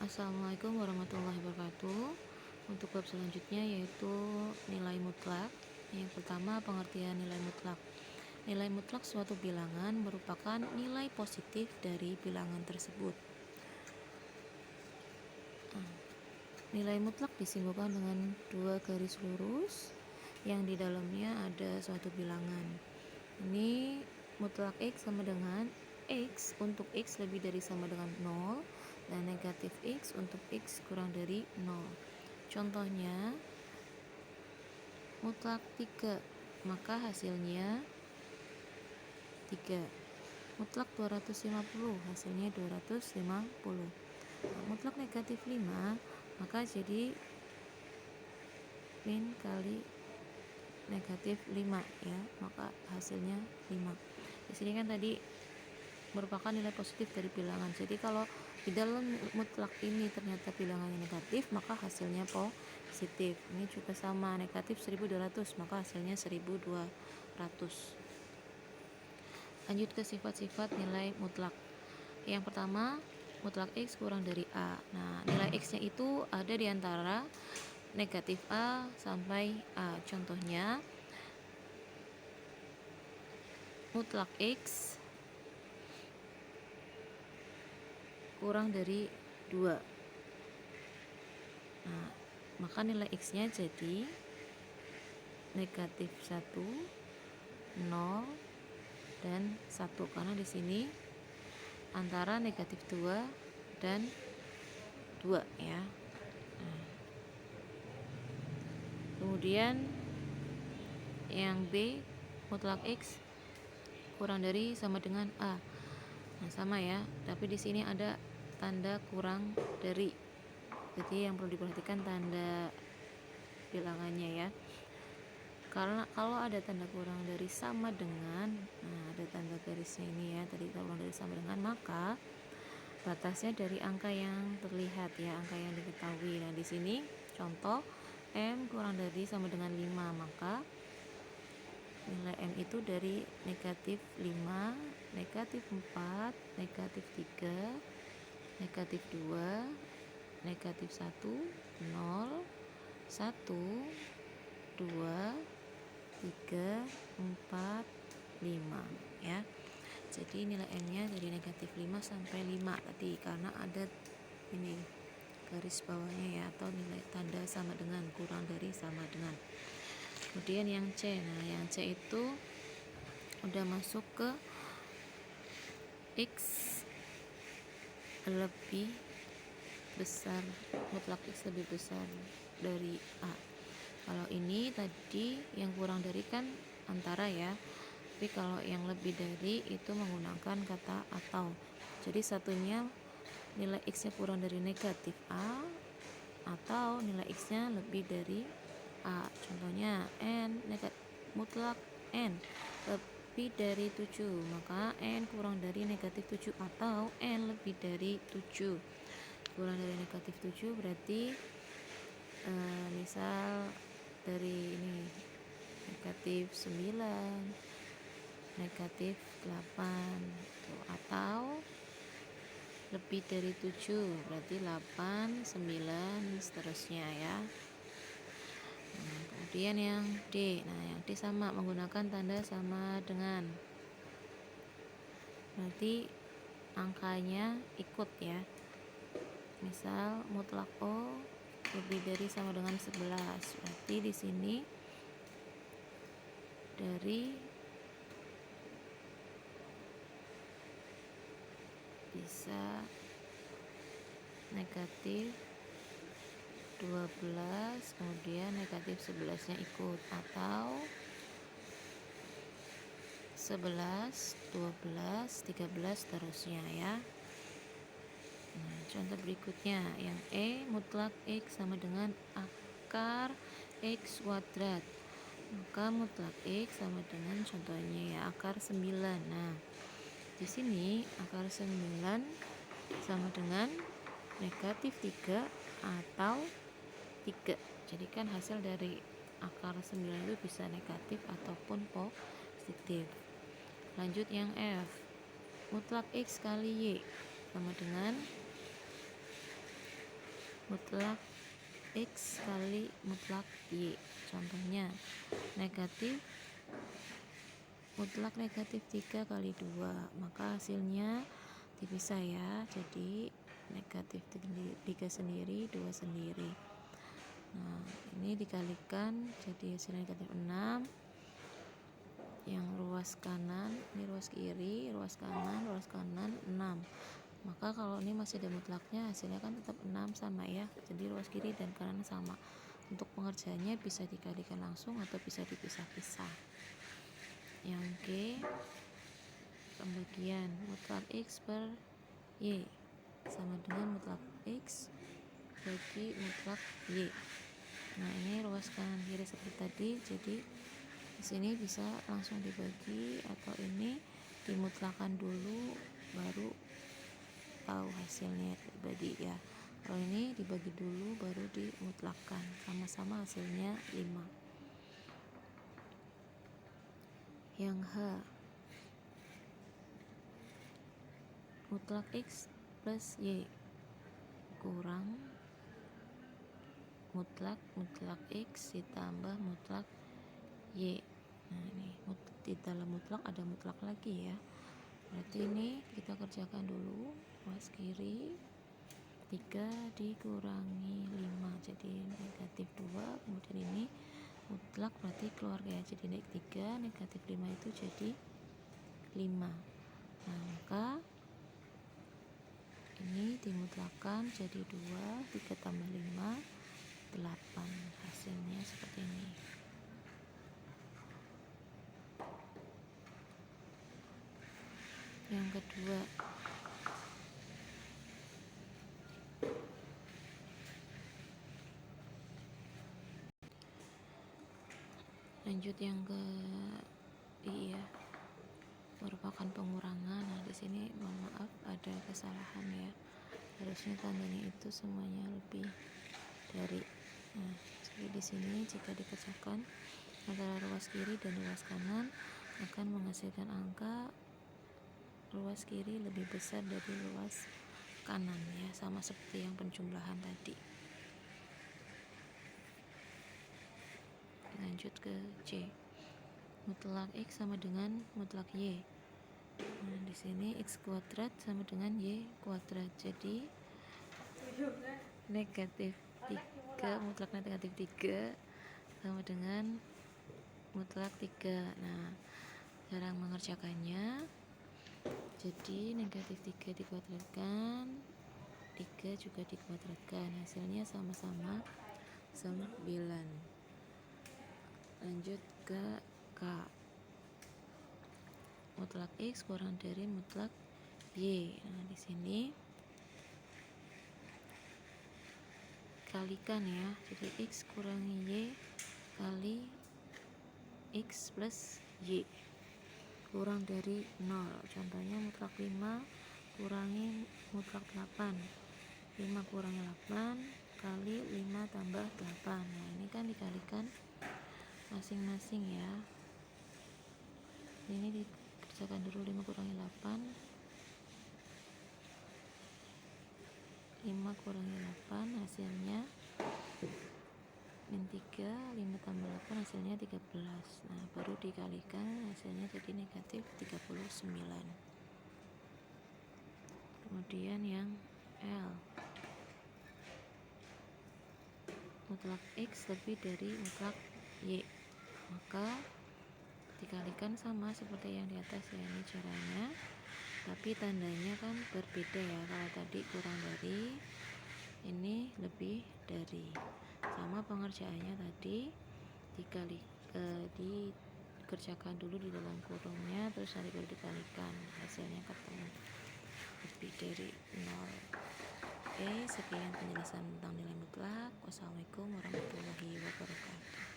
Assalamualaikum warahmatullahi wabarakatuh. Untuk bab selanjutnya yaitu nilai mutlak. Yang pertama, pengertian nilai mutlak. Nilai mutlak suatu bilangan merupakan nilai positif dari bilangan tersebut. Nilai mutlak disimbolkan dengan dua garis lurus yang di dalamnya ada suatu bilangan. Ini mutlak X sama dengan X untuk X lebih dari sama dengan 0 dan negatif X untuk X kurang dari 0. Contohnya mutlak 3, maka hasilnya 3. Mutlak 250, hasilnya 250. Mutlak negatif 5, maka jadi min kali negatif 5 ya, maka hasilnya 5. Di sini kan tadi merupakan nilai positif dari bilangan. Jadi kalau di dalam mutlak ini ternyata bilangannya negatif, maka hasilnya positif. Ini juga sama, negatif 1200, maka hasilnya 1200. Lanjut ke sifat-sifat nilai mutlak. Yang pertama, mutlak X kurang dari A. Nah, nilai X-nya itu ada di antara negatif A sampai A. Contohnya mutlak X kurang dari 2. Nah, maka nilai X-nya jadi negatif 1, 0, dan 1, karena di sini antara negatif 2 dan 2 ya. Nah, kemudian yang B, mutlak X kurang dari sama dengan A. Nah, sama ya, tapi di sini ada tanda kurang dari. Jadi yang perlu diperhatikan tanda bilangannya ya. Karena kalau ada tanda kurang dari sama dengan, nah ada tanda garisnya ini ya, tadi kurang dari sama dengan, maka batasnya dari angka yang terlihat ya, angka yang diketahui. Nah, di sini contoh M kurang dari sama dengan 5, maka nilai M itu dari negatif 5, negatif 4, negatif 3, negatif 2, negatif 1, 0, 1, 2, 3, 4, 5 ya. Jadi nilai M-nya dari negatif 5 sampai 5 tadi, karena ada ini garis bawahnya ya, atau nilai tanda sama dengan, kurang dari sama dengan. Kemudian yang C. Nah, yang C itu udah masuk ke X lebih besar, mutlak X lebih besar dari A. Kalau ini tadi yang kurang dari kan antara ya, tapi kalau yang lebih dari itu menggunakan kata atau. Jadi satunya nilai X nya kurang dari negatif A atau nilai X nya lebih dari A. Contohnya N mutlak N lebih dari 7, maka N kurang dari negatif 7 atau N lebih dari 7. Kurang dari negatif 7 berarti misal dari ini negatif 9, negatif 8 atau lebih dari 7 berarti 8, 9 seterusnya ya. Nah, kemudian yang D. Nah, yang D sama, menggunakan tanda sama dengan, berarti angkanya ikut ya. Misal mutlak O lebih dari sama dengan 11, berarti di sini dari bisa negatif 12, kemudian negatif 11 nya ikut, atau 11, 12, 13 terusnya ya. Nah, contoh berikutnya yang E, mutlak X sama dengan akar X kuadrat, maka mutlak X sama dengan, contohnya ya, akar 9. Nah, di sini akar 9 sama dengan negatif 3 atau 3. Jadi kan hasil dari akar 9 itu bisa negatif ataupun positif. Lanjut yang F, mutlak X kali Y sama dengan mutlak X kali mutlak Y. Contohnya negatif mutlak negatif 3 kali 2, maka hasilnya dipisah ya, jadi negatif 3 sendiri, 2 sendiri. Nah ini dikalikan jadi hasilnya negatif 6, yang ruas kanan, ini ruas kiri, ruas kanan 6. Maka kalau ini masih ada mutlaknya, hasilnya kan tetap 6 sama ya, jadi ruas kiri dan kanan sama. Untuk pengerjaannya bisa dikalikan langsung atau bisa dipisah-pisah. Yang G, pembagian mutlak X per Y sama dengan mutlak X bagi mutlak Y. Nah ini ruas kanan kiri seperti tadi, jadi di sini bisa langsung dibagi atau ini dimutlakan dulu baru tahu hasilnya dibagi ya. Kalau ini dibagi dulu baru dimutlakan, sama-sama hasilnya 5. Yang H, mutlak X plus Y kurang mutlak X ditambah mutlak Y. Nah ini di dalam mutlak ada mutlak lagi ya, berarti ini kita kerjakan dulu. Ruas kiri 3 dikurangi 5 jadi negatif 2, kemudian ini mutlak berarti keluar ya, jadi negatif 3 negatif 5 itu jadi 5. Nah maka ini dimutlakan jadi 2, 3 tambah 5 8, hasilnya seperti ini. Yang kedua, lanjut yang ke I ya, merupakan pengurangan. Nah di sini mohon maaf ada kesalahan ya, harusnya tandanya itu semuanya lebih dari. Nah jadi di sini jika dikerjakan antara ruas kiri dan ruas kanan akan menghasilkan angka ruas kiri lebih besar dari ruas kanan ya, sama seperti yang penjumlahan tadi. Lanjut ke C, mutlak X sama dengan mutlak Y. Nah di sini X kuadrat sama dengan Y kuadrat, jadi negatif 3 mutlak negatif 3 sama dengan mutlak 3. Nah cara mengerjakannya, jadi negatif 3 dikuadratkan, 3 juga dikuadratkan, hasilnya sama-sama 9. Lanjut ke K, mutlak X kurang dari mutlak Y. Nah di sini kalikan ya, jadi X kurangi Y kali X plus Y kurang dari 0. Contohnya mutlak 5 kurangi mutlak 8, 5 kurangi 8 kali 5 tambah 8. Nah ini kan dikalikan masing-masing ya, ini dikerjakan dulu. 5 kurangi 8, 5 kurangi 8 hasilnya min 3, 5 tambah 8 hasilnya 13. Nah baru dikalikan hasilnya jadi negatif 39. Kemudian yang L, mutlak X lebih dari mutlak Y, maka dikalikan sama seperti yang di atas ya, ini caranya, tapi tandanya kan berbeda ya, kalau tadi kurang dari, ini lebih dari. Sama pengerjaannya tadi dikerjakan dulu di dalam kurungnya, terus nanti baru dikalikan, hasilnya ketemu lebih dari 0. Oke, sekian penjelasan tentang nilai mutlak. Wassalamualaikum warahmatullahi wabarakatuh.